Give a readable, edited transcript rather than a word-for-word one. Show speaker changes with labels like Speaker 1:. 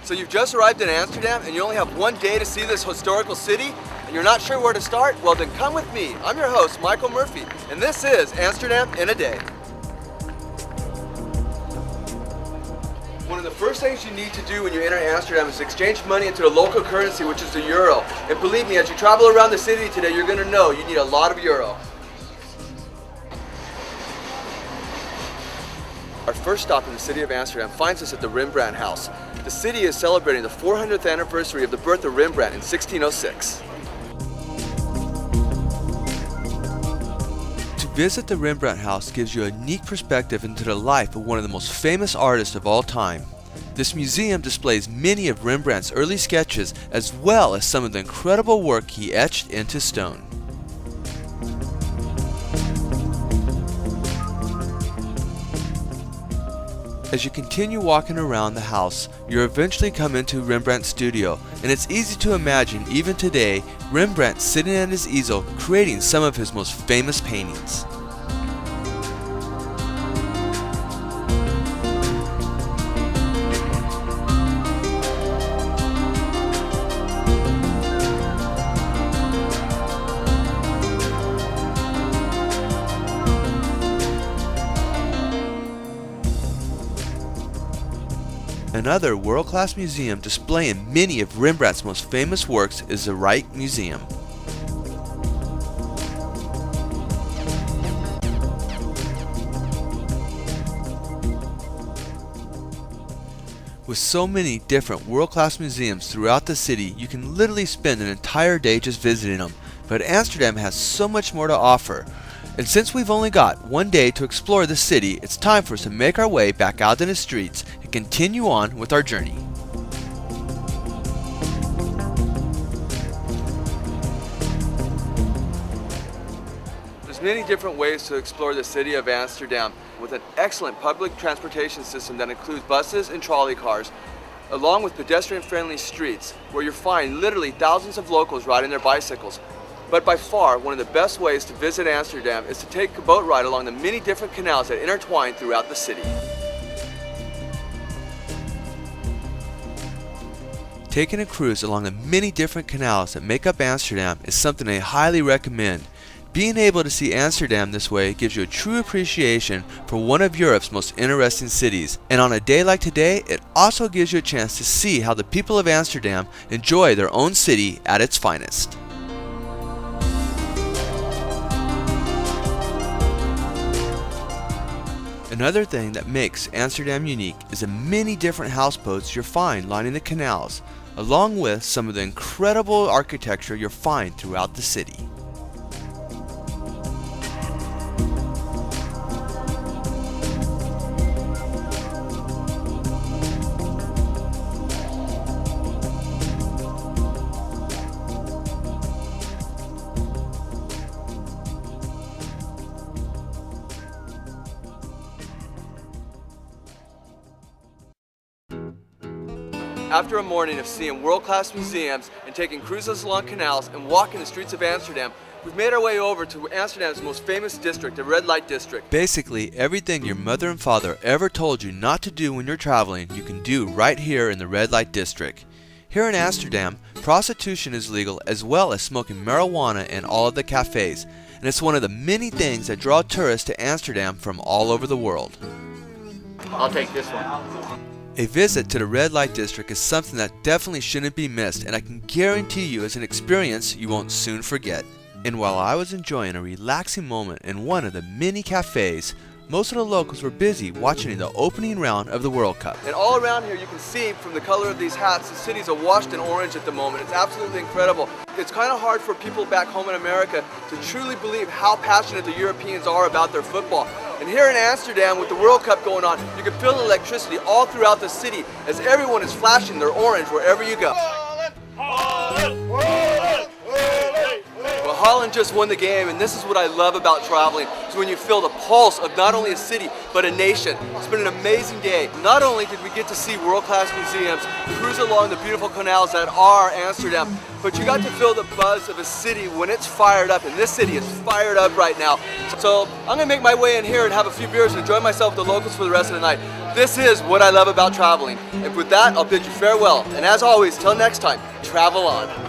Speaker 1: So you've just arrived in Amsterdam and you only have one day to see this historical city and you're not sure where to start? Well then come with me. I'm your host, Michael Murphy, and this is Amsterdam in a Day. One of the first things you need to do when you enter Amsterdam is exchange money into the local currency, which is the euro. And believe me, as you travel around the city today, you're going to know you need a lot of euro. Our first stop in the city of Amsterdam finds us at the Rembrandt House. The city is celebrating the 400th anniversary of the birth of Rembrandt in 1606. To visit the Rembrandt House gives you a unique perspective into the life of one of the most famous artists of all time. This museum displays many of Rembrandt's early sketches as well as some of the incredible work he etched into stone. As you continue walking around the house, you'll eventually come into Rembrandt's studio, and it's easy to imagine even today Rembrandt sitting at his easel creating some of his most famous paintings. Another world-class museum displaying many of Rembrandt's most famous works is the Rijksmuseum. With so many different world-class museums throughout the city, you can literally spend an entire day just visiting them. But Amsterdam has so much more to offer. And since we've only got one day to explore the city, it's time for us to make our way back out in the streets and continue on with our journey. There's many different ways to explore the city of Amsterdam with an excellent public transportation system that includes buses and trolley cars, along with pedestrian-friendly streets where you'll find literally thousands of locals riding their bicycles. But by far, one of the best ways to visit Amsterdam is to take a boat ride along the many different canals that intertwine throughout the city. Taking a cruise along the many different canals that make up Amsterdam is something I highly recommend. Being able to see Amsterdam this way gives you a true appreciation for one of Europe's most interesting cities. And on a day like today, it also gives you a chance to see how the people of Amsterdam enjoy their own city at its finest. Another thing that makes Amsterdam unique is the many different houseboats you'll find lining the canals, along with some of the incredible architecture you'll find throughout the city. After a morning of seeing world-class museums and taking cruises along canals and walking the streets of Amsterdam, we've made our way over to Amsterdam's most famous district, the Red Light District. Basically, everything your mother and father ever told you not to do when you're traveling, you can do right here in the Red Light District. Here in Amsterdam, prostitution is legal as well as smoking marijuana in all of the cafes, and it's one of the many things that draw tourists to Amsterdam from all over the world.
Speaker 2: I'll take this one.
Speaker 1: A visit to the Red Light District is something that definitely shouldn't be missed, and I can guarantee you it's an experience you won't soon forget. And while I was enjoying a relaxing moment in one of the many cafes, most of the locals were busy watching the opening round of the World Cup. And all around here you can see from the color of these hats, the cities are washed in orange at the moment. It's absolutely incredible. It's kind of hard for people back home in America to truly believe how passionate the Europeans are about their football. And here in Amsterdam, with the World Cup going on, you can feel the electricity all throughout the city as everyone is flashing their orange wherever you go. Well, Holland just won the game, and this is what I love about traveling, is when you feel the pulse of not only a city, but a nation. It's been an amazing day. Not only did we get to see world-class museums, cruise along the beautiful canals that are Amsterdam, but you got to feel the buzz of a city when it's fired up, and this city is fired up right now. So I'm gonna make my way in here and have a few beers and enjoy myself with the locals for the rest of the night.
Speaker 3: This is what I love about traveling. And with that, I'll bid you farewell. And as always, till next time, travel on.